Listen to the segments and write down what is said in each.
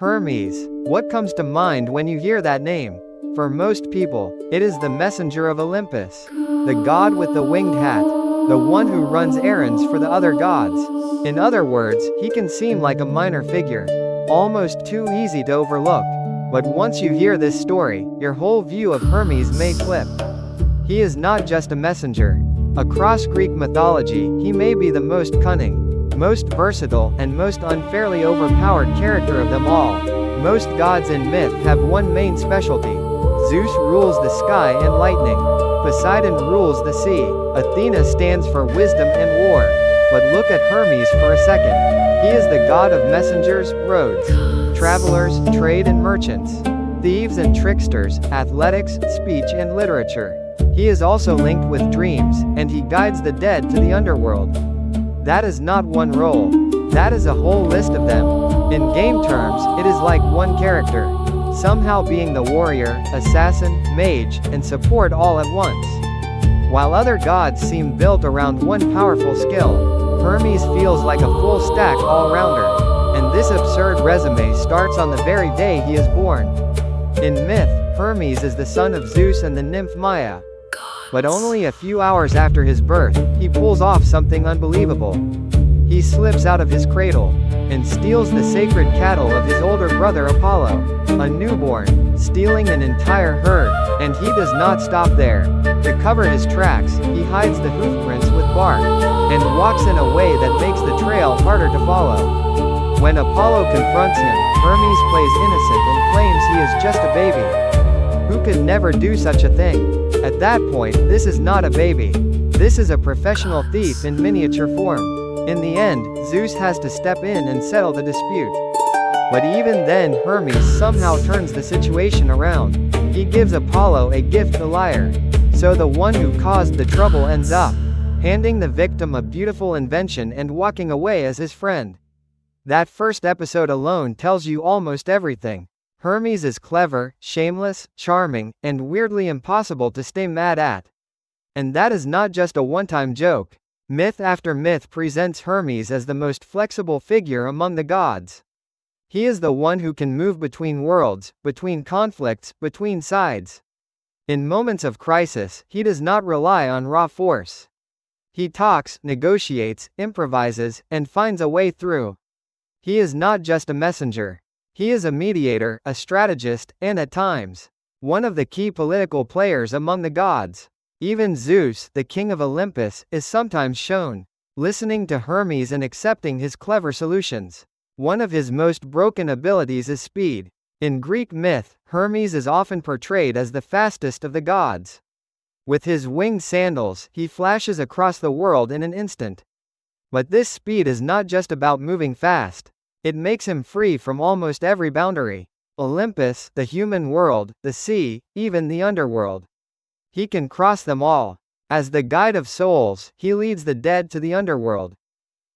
Hermes. What comes to mind when you hear that name? For most people, it is the messenger of Olympus. The god with the winged hat. The one who runs errands for the other gods. In other words, he can seem like a minor figure. Almost too easy to overlook. But once you hear this story, your whole view of Hermes may flip. He is not just a messenger. Across Greek mythology, he may be the most cunning, most versatile, and most unfairly overpowered character of them all. Most gods in myth have one main specialty. Zeus rules the sky and lightning. Poseidon rules the sea. Athena stands for wisdom and war. But look at Hermes for a second. He is the god of messengers, roads, travelers, trade and merchants, thieves and tricksters, athletics, speech and literature. He is also linked with dreams, and he guides the dead to the underworld. That is not one role. That is a whole list of them. In game terms, it is like one character, somehow being the warrior, assassin, mage, and support all at once. While other gods seem built around one powerful skill, Hermes feels like a full-stack all-rounder. And this absurd resume starts on the very day he is born. In myth, Hermes is the son of Zeus and the nymph Maya. But only a few hours after his birth, he pulls off something unbelievable. He slips out of his cradle and steals the sacred cattle of his older brother Apollo, a newborn, stealing an entire herd. And he does not stop there. To cover his tracks, he hides the hoofprints with bark and walks in a way that makes the trail harder to follow. When Apollo confronts him, Hermes plays innocent and claims he is just a baby. Who could never do such a thing? At that point, this is not a baby. This is a professional thief in miniature form. In the end, Zeus has to step in and settle the dispute. But even then, Hermes somehow turns the situation around. He gives Apollo a gift, the lyre. So the one who caused the trouble ends up handing the victim a beautiful invention and walking away as his friend. That first episode alone tells you almost everything. Hermes is clever, shameless, charming, and weirdly impossible to stay mad at. And that is not just a one-time joke. Myth after myth presents Hermes as the most flexible figure among the gods. He is the one who can move between worlds, between conflicts, between sides. In moments of crisis, he does not rely on raw force. He talks, negotiates, improvises, and finds a way through. He is not just a messenger. He is a mediator, a strategist, and at times, one of the key political players among the gods. Even Zeus, the king of Olympus, is sometimes shown listening to Hermes and accepting his clever solutions. One of his most broken abilities is speed. In Greek myth, Hermes is often portrayed as the fastest of the gods. With his winged sandals, he flashes across the world in an instant. But this speed is not just about moving fast. It makes him free from almost every boundary. Olympus, the human world, the sea, even the underworld. He can cross them all. As the guide of souls, he leads the dead to the underworld,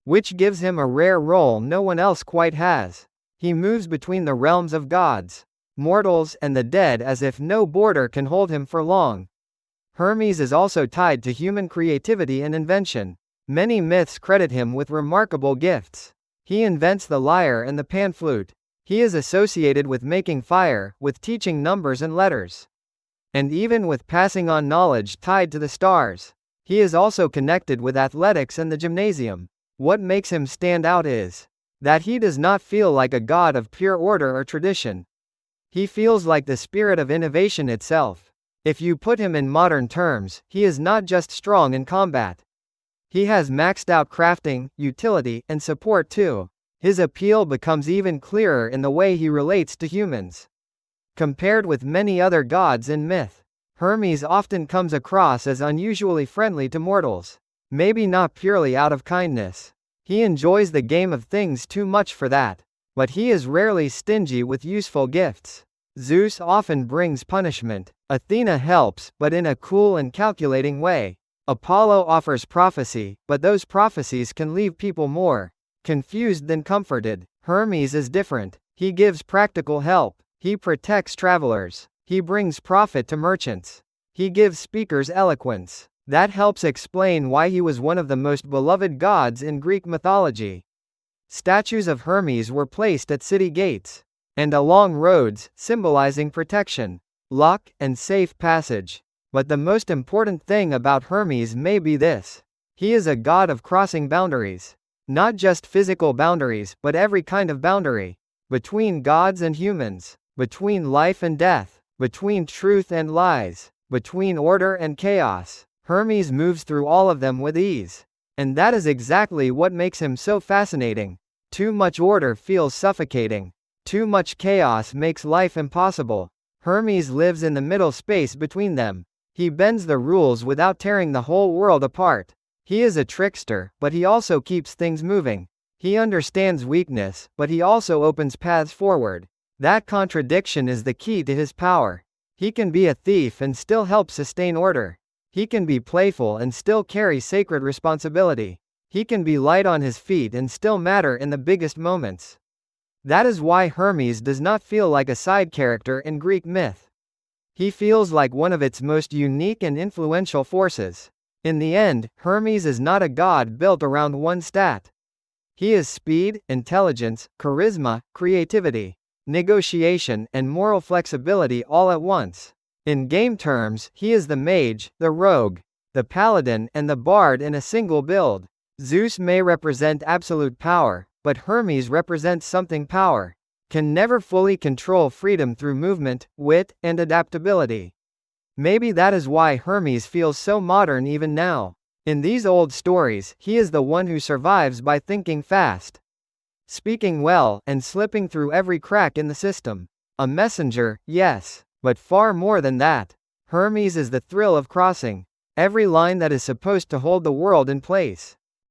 which gives him a rare role no one else quite has. He moves between the realms of gods, mortals, and the dead as if no border can hold him for long. Hermes is also tied to human creativity and invention. Many myths credit him with remarkable gifts. He invents the lyre and the pan flute. He is associated with making fire, with teaching numbers and letters, and even with passing on knowledge tied to the stars. He is also connected with athletics and the gymnasium. What makes him stand out is that he does not feel like a god of pure order or tradition. He feels like the spirit of innovation itself. If you put him in modern terms, he is not just strong in combat. He has maxed out crafting, utility, and support too. His appeal becomes even clearer in the way he relates to humans. Compared with many other gods in myth, Hermes often comes across as unusually friendly to mortals. Maybe not purely out of kindness. He enjoys the game of things too much for that. But he is rarely stingy with useful gifts. Zeus often brings punishment. Athena helps, but in a cool and calculating way. Apollo offers prophecy, but those prophecies can leave people more confused than comforted. Hermes is different. He gives practical help. He protects travelers. He brings profit to merchants. He gives speakers eloquence. That helps explain why he was one of the most beloved gods in Greek mythology. Statues of Hermes were placed at city gates. and along roads, symbolizing protection, luck, and safe passage. But the most important thing about Hermes may be this: he is a god of crossing boundaries. Not just physical boundaries, but every kind of boundary. Between gods and humans, between life and death, between truth and lies, between order and chaos. Hermes moves through all of them with ease. And that is exactly what makes him so fascinating. Too much order feels suffocating. Too much chaos makes life impossible. Hermes lives in the middle space between them. He bends the rules without tearing the whole world apart. He is a trickster, but he also keeps things moving. He understands weakness, but he also opens paths forward. That contradiction is the key to his power. He can be a thief and still help sustain order. He can be playful and still carry sacred responsibility. He can be light on his feet and still matter in the biggest moments. That is why Hermes does not feel like a side character in Greek myth. He feels like one of its most unique and influential forces. In the end, Hermes is not a god built around one stat. He is speed, intelligence, charisma, creativity, negotiation, and moral flexibility all at once. In game terms, he is the mage, the rogue, the paladin, and the bard in a single build. Zeus may represent absolute power, but Hermes represents something power can never fully control freedom through movement, wit, and adaptability. Maybe that is why Hermes feels so modern even now. In these old stories, he is the one who survives by thinking fast, speaking well, and slipping through every crack in the system. A messenger, yes, but far more than that. Hermes is the thrill of crossing every line that is supposed to hold the world in place.